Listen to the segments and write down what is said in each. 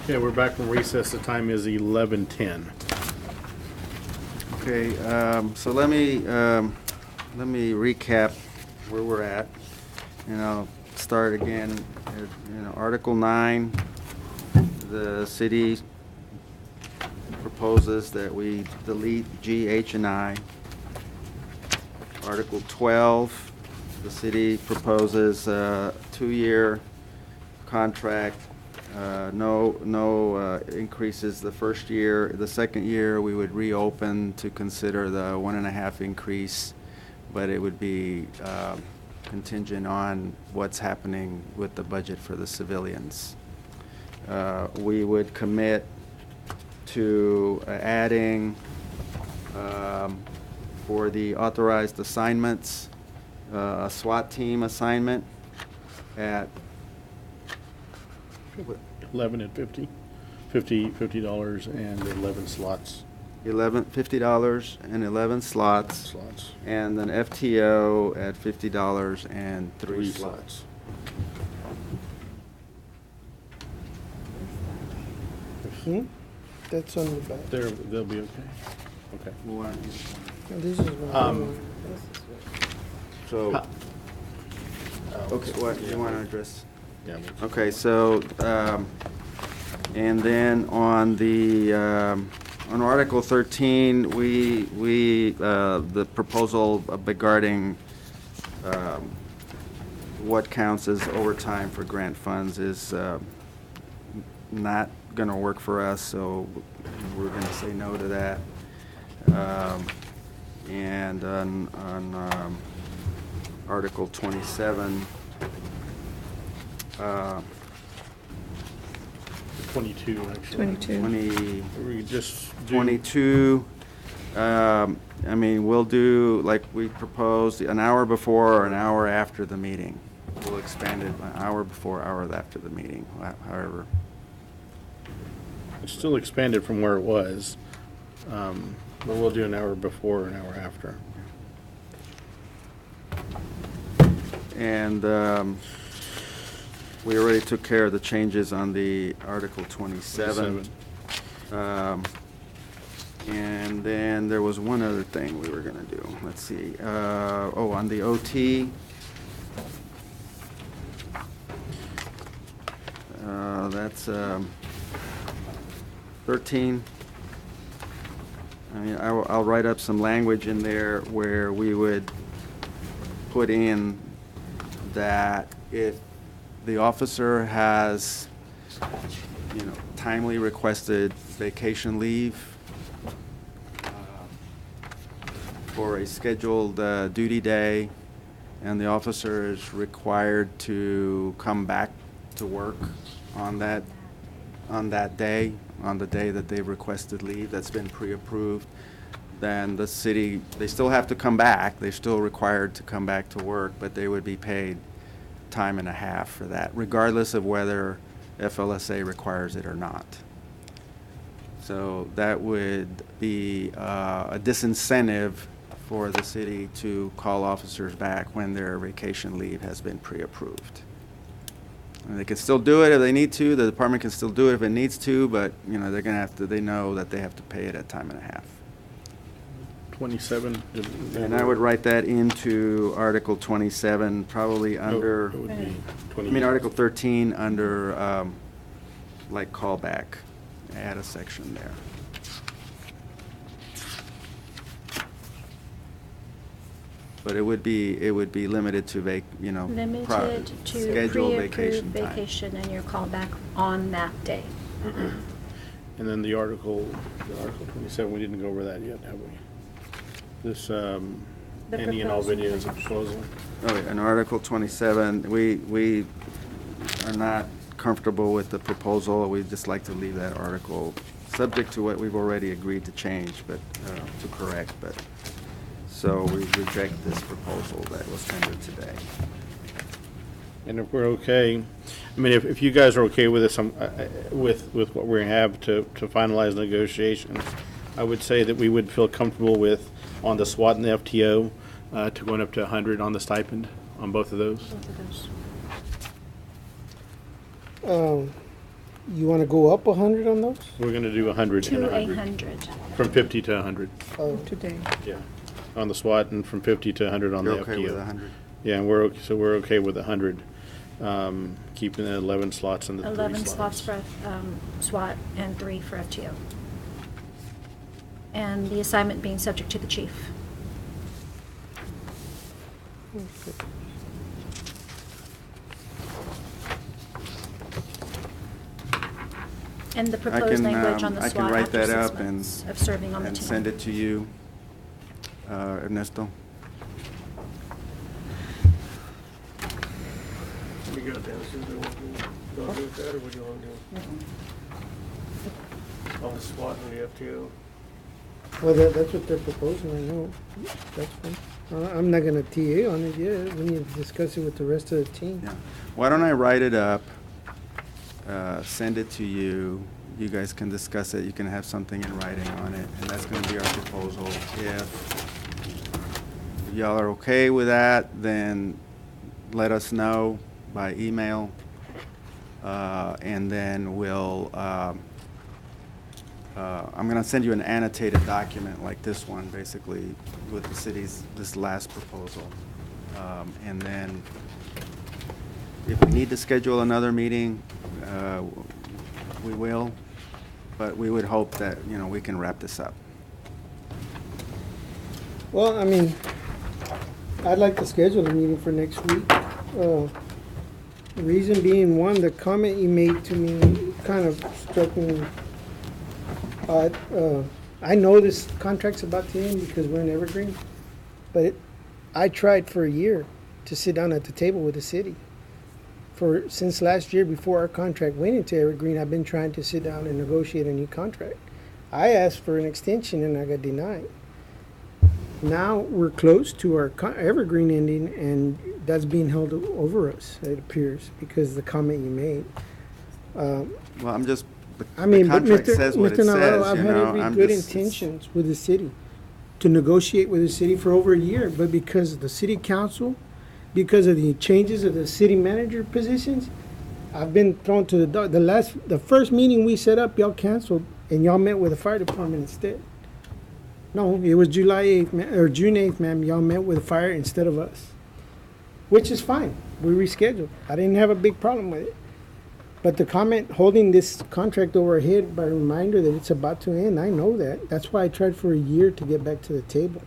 Okay, we're back from recess. The time is 11:10. Okay, so let me recap where we're at, and I'll start again at, Article 9. The city proposes that we delete G, H, and I. Article 12, the city proposes a 2-year contract, no increases the first year. The second year, we would reopen to consider the 1.5 increase, but it would be contingent on what's happening with the budget for the civilians. We would commit to adding for the authorized assignments, a SWAT team assignment at 11 at 50. $50 and 11 slots. $50 and 11 slots, and then FTO at $50 and 3 slots. That's on the back. They'll be okay. Okay. This is one. So, okay, what you want to address? Yeah. Okay, so, and then on the, on Article 13, the proposal regarding what counts as overtime for grant funds is not going to work for us, so we're going to say no to that. And on Article 27, 22, actually. 22. We just do 22, I mean, we'll do, like we proposed, an hour before or an hour after the meeting. We'll expand it an hour before, hour after the meeting, however. It's still expanded from where it was, but we'll do an hour before, an hour after. And we already took care of the changes on the Article 27. And then there was one other thing we were going to do. Let's see. On the OT. That's 13. I mean, I'll write up some language in there where we would put in that if the officer has, timely requested vacation leave for a scheduled duty day, and the officer is required to come back to work on that day, on the day that they've requested leave that's been pre-approved, then the city, they still have to come back. They're still required to come back to work, but they would be paid time and a half for that, regardless of whether FLSA requires it or not. So that would be a disincentive for the city to call officers back when their vacation leave has been pre-approved. And they can still do it if they need to. The department can still do it if it needs to, but they're going to have to. They know that they have to pay it at time and a half. 27. And I would write that into Article 27, probably under. It would be 20. I mean Article 13 under like callback. Add a section there. But it would be limited to Limited to scheduled pre-approved vacation time. vacation and your callback on that day. And then the Article 27, we didn't go over that yet, have we? This, any and all proposal. videos of proposal. Okay, in Article 27, we are not comfortable with the proposal. We'd just like to leave that article subject to what we've already agreed to change, but to correct. But so we reject this proposal that was tendered today. And if we're okay, I mean, if you guys are okay with this, with what we have to finalize negotiations, I would say that we would feel comfortable with, on the SWAT and the FTO, to going up to 100 on the stipend on both of those. Both of those. You wanna go up 100 on those? We're gonna do 100 and To 100. 100. From 50 to 100, Oh, Today. yeah. On the SWAT and from 50 to 100 on the You're FTO. okay with 100? Yeah, and we're okay with 100, keeping the 11 slots and the 3 11 slots. slots for SWAT and 3 for FTO. And the assignment being subject to the chief. And the proposed language on the I can SWAT write after that 6 up and- months of serving on the And team. send it to you, Ernesto? you got that, Susan, you wanna do with that, or what do you wanna do? On the SWAT and the FTO? Well, that's what they're proposing, I know, that's fine. I'm not gonna TA on it yet, we need to discuss it with the rest of the team. Yeah. Why don't I write it up, send it to you, you guys can discuss it, you can have something in writing on it, and that's gonna be our proposal. If y'all are okay with that, then let us know by email, and then we'll, I'm gonna send you an annotated document like this one, basically, with the city's, this last proposal. And then, if we need to schedule another meeting, we will, but we would hope that, you know, we can wrap this up. Well, I mean, I'd like to schedule a meeting for next week. The reason being, one, the comment you made to me kind of struck me odd. I know this contract's about to end because we're in Evergreen, but I tried for a year to sit down at the table with the city. Since last year, before our contract went into Evergreen, I've been trying to sit down and negotiate a new contract. I asked for an extension and I got denied. Now we're close to our Evergreen ending, and that's being held over us, it appears, because of the comment you made. Well, I'm just, I the mean, but contract Mr. says what it Mr. Navarro, says, I've you had know, every I'm good just. intentions with the city to negotiate with the city for over a year, but because of the city council, because of the changes of the city manager positions, I've been thrown to the dog. The first meeting we set up, y'all canceled, and y'all met with the fire department instead. No, it was July 8th, or June 8th, ma'am. Y'all met with the fire instead of us, which is fine. We rescheduled. I didn't have a big problem with it. But the comment holding this contract over our head by reminder that it's about to end, I know that. That's why I tried for a year to get back to the table.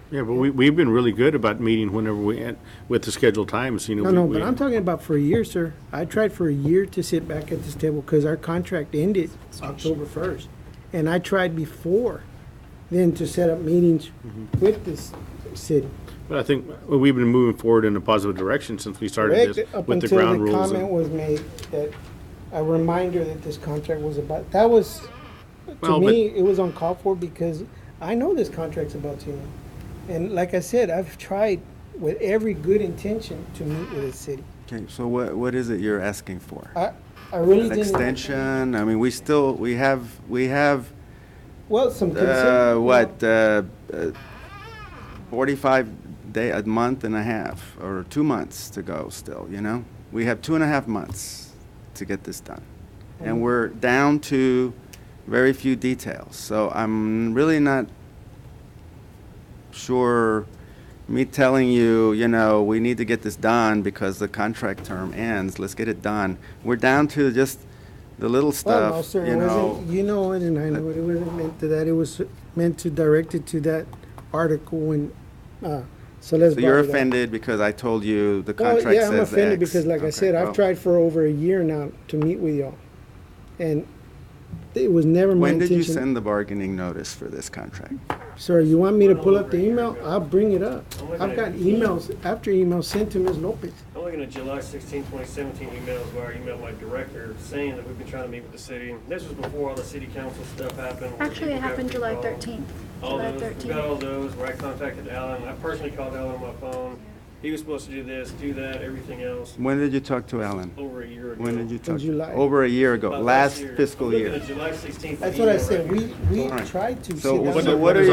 Yeah, but we've been really good about meeting whenever we end with the scheduled times, you know. No, we- but I'm talking about for a year, sir. I tried for a year to sit back at this table because our contract ended October 1st. And I tried before then to set up meetings with this city. But I think we've been moving forward in a positive direction since we started Correct? this Up with the until ground the rules. comment was made that a reminder that this contract was about, that was, to Well, me, it was uncalled for because I know this contract's about to end. And like I said, I've tried with every good intention to meet with the city. Okay, so what is it you're asking for? I really An didn't. extension? I mean, we have, Well, some consent. 45 a month and a half, or 2 months to go still, you know? We have 2.5 months to get this done. And we're down to very few details. So I'm really not sure, me telling you, you know, we need to get this done because the contract term ends, let's get it done. We're down to just the little Well, no, stuff, sir, you it know. wasn't, you know it, and I know it. It wasn't meant to that. It was meant to direct it to that article when, so let's. So you're bother that. offended because I told you the Well, contract yeah, says I'm offended X. because, like I Okay, said, I've well, tried for over a year now to meet with y'all, and it was never my When did intention. you send the barganing notice for this contract? Sir, you want me to pull up the email? I'll bring it up. I've got emails after emails sent to Ms. Lopez. I'm looking at July 16, 2017 emails where I emailed my director saying that we've been trying to meet with the city. This was before all the city council stuff happened. where Actually, it people got happened July recalled. 13th. All July those, we got 13th. all those where I contacted Alan. I personally called Alan on my phone. he was supposed to do this, do that, everything else, When did you talk to Alan? over a year ago. When did you talk? July. Over a year ago, About last year. fiscal I'm looking year. at July 16th. That's what I email said, right we Alright. tried to. So sit down. what are you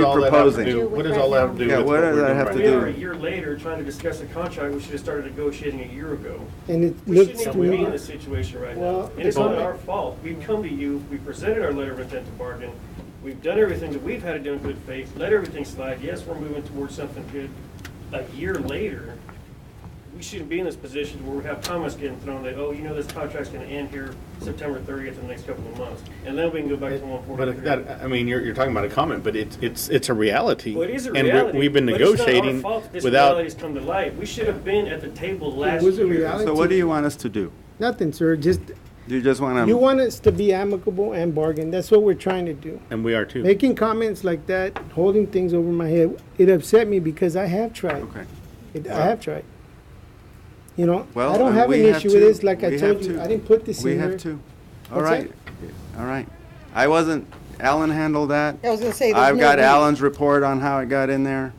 proposing? What does all that have to do Yeah, with what what does we're that doing have right to We now? are a do? year later trying to discuss a contract we should have started negotiating a year ago. And it We looks shouldn't to even be me, in this situation right Well, now. And it's not it's- our fault. We've come to you, we presented our letter of intent to bargain. We've done everything that we've had to do in good faith, let everything slide. Yes, we're moving towards something good. A year later, we shouldn't be in this position where we have comments getting thrown that, oh, you know, this contract's gonna end here September 30th in the next couple of months. And then we can go back to But 143. that, I mean, you're talking about a comment, but it's a reality. Well, it is a And reality. we've been but it's not our negotiating fault that this without, reality's come to light. We should have been at the table last was a year. reality. So what do you want us to do? nothing, sir, just, You just want you to, want us to be amicable and bargain, that's what we're trying to do. and we are too. Making comments like that, holding things over my head, it upset me because I have tried. okay. I have tried. You know, Well, I don't have an we have issue with to- this, like I we told have you, to. I didn't put this We in have here. to. All What's right, all right. I wasn't, Alan handled that. I was gonna say, there's I've no got way- Alan's report on how it got in there.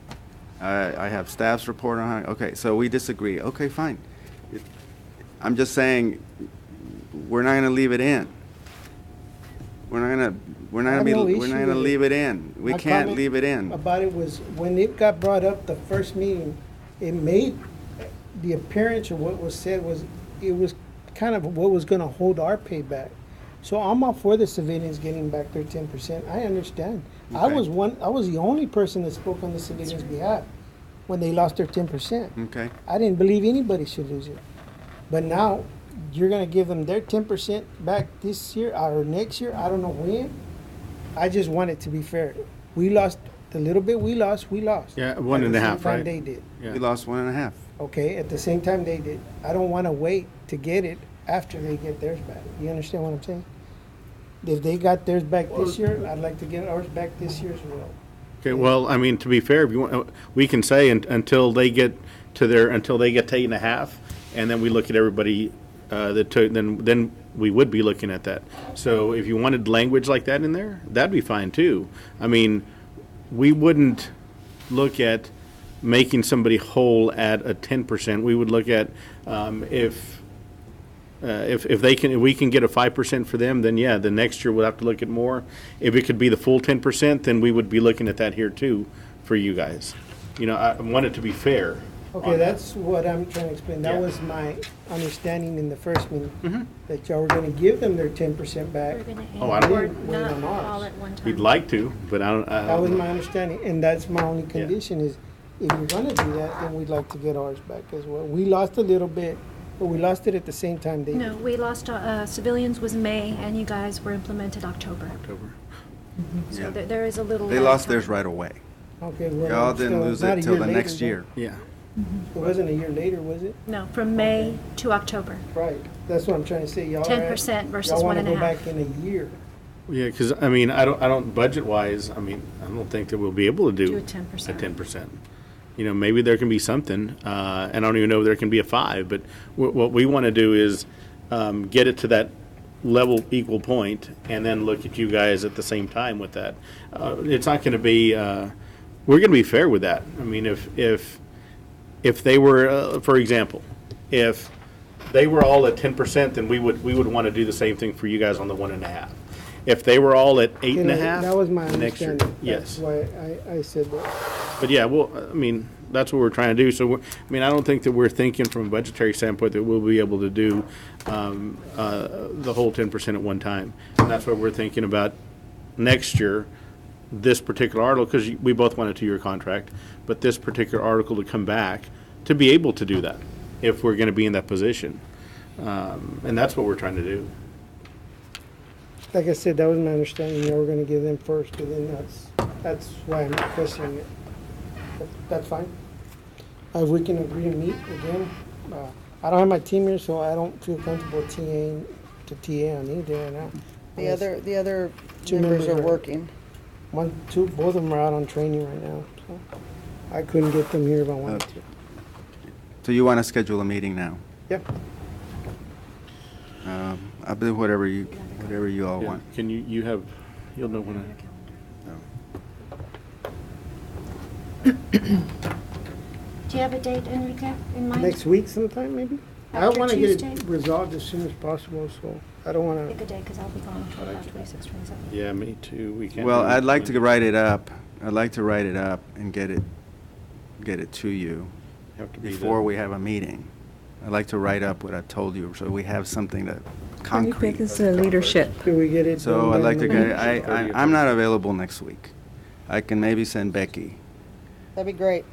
I have staff's report on how, okay, so we disagree. Okay, fine. I'm just saying, we're not gonna leave it in. We're not gonna, we're not I gonna be, have no we're issue not gonna with leave it. it in. We My can't comment leave it in. About it was, when it got brought up the first meeting, it made the appearance of what was said was, it was kind of what was gonna hold our pay back. So I'm all for the civilians getting back their 10%, I understand. I Okay. was the only person that spoke on the civilians' behalf when they lost their 10%. Okay, I didn't believe anybody should lose it. But now, you're gonna give them their 10% back this year or next year, I don't know when. I just want it to be fair. We lost, the little bit we lost. Yeah, 1.5, At the same time right? they did, Yeah. we lost 1.5. okay, at the same time they did. I don't wanna wait to get it after they get theirs back. You understand what I'm saying? If they got theirs back this year, I'd like to get ours back this year as well. Okay, well, I mean, to be fair, if you want, we can say until they get to 8.5, and then we look at everybody, then we would be looking at that. So if you wanted language like that in there, that'd be fine too. I mean, we wouldn't look at making somebody whole at a 10%. We would look at, if we can get a 5% for them, then yeah, the next year we'll have to look at more. If it could be the full 10%, then we would be looking at that here too for you guys. You know, I want it to be fair. Okay, that's what I'm trying to explain. That Yeah. was my understanding in the first meeting, that y'all were gonna give them their 10% back. We're gonna Oh, I aim don't- for Wait not on ours. all at one time. We'd like to, but I don't. That was my understanding, and that's my only condition is, if you're gonna do that, then we'd like to get ours back as well. We lost a little bit, but we lost it at the same time they No, did. we lost, civilians was May, and you guys were implemented October. October. So Yeah. there is a little. They lag lost time. theirs right away. Okay, well. Y'all still, didn't lose not it a till year the later, next though. year. Yeah. It wasn't a year later, was it? No, from May to October. Right, that's what I'm trying to say, y'all. 10% versus Y'all wanna 1.5. go back in a year. Yeah, because I mean, I don't budget wise. I mean, I don't think that we'll be able to do Do a 10%. 10%. You know, maybe there can be something, and I don't even know if there can be a 5. But what we want to do is get it to that level equal point, and then look at you guys at the same time with that. It's not going to be. We're going to be fair with that. I mean, if they were, for example, if they were all at 10%, then we would want to do the same thing for you guys on the 1.5. If they were all at 8.5, That was my next year, understanding. yes. That's why I said that. But yeah, well, I mean, that's what we're trying to do. So, I mean, I don't think that we're thinking from a budgetary standpoint that we'll be able to do the whole 10% at one time. And that's what we're thinking about next year, this particular article, because we both want a 2-year contract, but this particular article to come back to be able to do that if we're going to be in that position. And that's what we're trying to do. Like I said, that was my understanding, y'all were gonna give them first, and then that's why I'm questioning it. But that's fine. If we can agree to meet again, I don't have my team here, so I don't feel comfortable TAing to TA on either right now. The other Two members members are are- working. Both of them are out on training right now, so I couldn't get them here if I wanted to. So you want to schedule a meeting now? Yep. I'll do whatever you all Yeah. want. Can you'll know when Do you have a date, Enrique, in mind? Next week sometime, maybe? I After want to get Tuesday? it resolved as soon as possible, so I don't want Pick to. a day, because I'll be gone 25, 26, 27. Yeah, me too. We can't. Well, do I'd like anything. to write it up. I'd like to write it up and get it to you Have to be before the- we have a meeting. I'd like to write up what I told you, so we have something that Enrique concrete. is the leadership. Could we get it? So done I'd by like to Monday? get, I'm not available next week. I can maybe send Becky. That'd be great.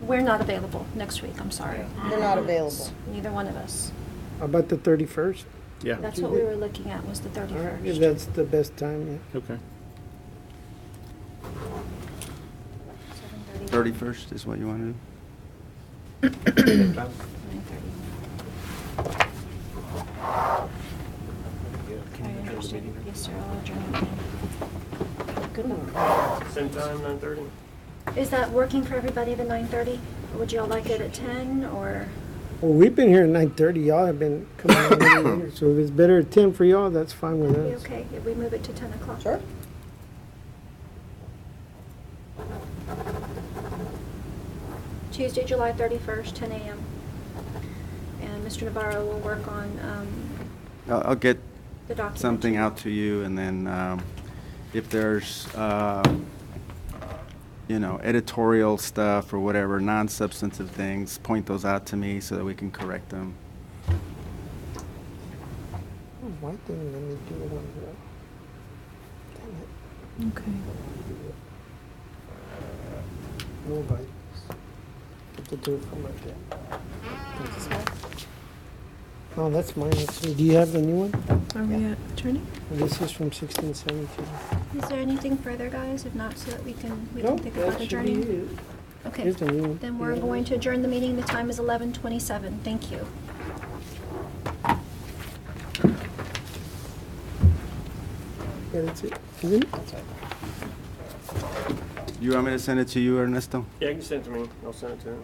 We're not available next week, I'm sorry. You're not available. Neither one of us. How about the 31st? Yeah, That's what we were looking at, was the All right, if 31st. that's the best time, okay. 7:30, 31st is what you want to do? 9:30. I understand. Yes, sir, I'll adjourn the meeting. Good one. Same time, 9:30? Is that working for everybody, the 9:30? Or would y'all like it at 10, or? Well, we've been here at 9:30. Y'all have been coming out early here. So if it's better at 10 for y'all, that's fine with Be us. okay if we move it to 10 o'clock? Sure. Tuesday, July 31st, 10 a.m. And Mr. Navarro will work on I'll get the document. something out to you, and then if there's, editorial stuff or whatever, non-substantive things, point those out to me so that we can correct them. Oh, why didn't let me do it on the... Damn it. Okay. Nobody. Have to do it from right there. Oh, that's mine actually. Do you have the new one? Are we at attorney? This is from 1617. Is there anything further, guys? If not, so that we can No, think that about should be adjourning? it. Okay. Here's the new one. Then we're Yeah. going to adjourn the meeting. The time is 11:27. Thank you. Yeah, that's it. Isn't it? You want me to send it to you, Ernesto? Yeah, you can send it to me. I'll send it to him.